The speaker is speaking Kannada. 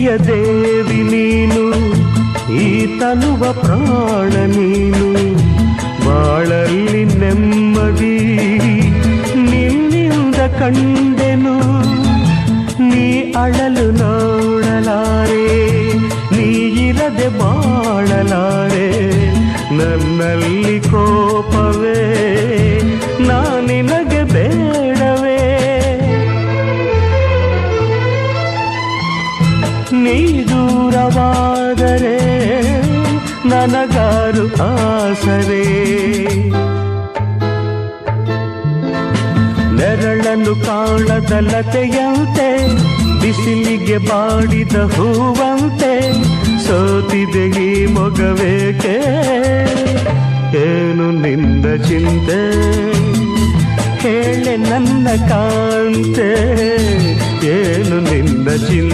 ಪ್ರಿಯ ದೇವಿ ನೀನು, ಈ ತನುವ ಪ್ರಾಣ ನೀನು, ಬಾಳಲ್ಲಿ ನೆಮ್ಮದಿ ನಿನ್ನಿಂದ ಕಂಡೆನು. ನೀ ಅಳಲು ನೋಡಲಾರೆ, ನೀ ಇರದೆ ಬಾಳಲಾರೆ, ನನ್ನಲ್ಲಿ ಕೋಪವೇ ನಿನಗೆ ಬೇಡವೇ. ನೀ ದೂರವಾದರೆ ನನಗಾರು ಆಸರೆ, ನೆರಳನ್ನು ಕಾಣದ ಲತೆಯಂತೆ, ಬಿಸಿಲಿಗೆ ಬಾಡಿದ ಹೂವಂತೆ, ಸೋತಿದೆ ಈ ಮೊಗವೇಕೆ, ಏನು ನಿನ್ನ ಚಿಂತೆ, ಹೇಳೆ ನನ್ನ ಕಾಂತೆ, ಏನು ನಿನ್ನ ಚಿಂತೆ.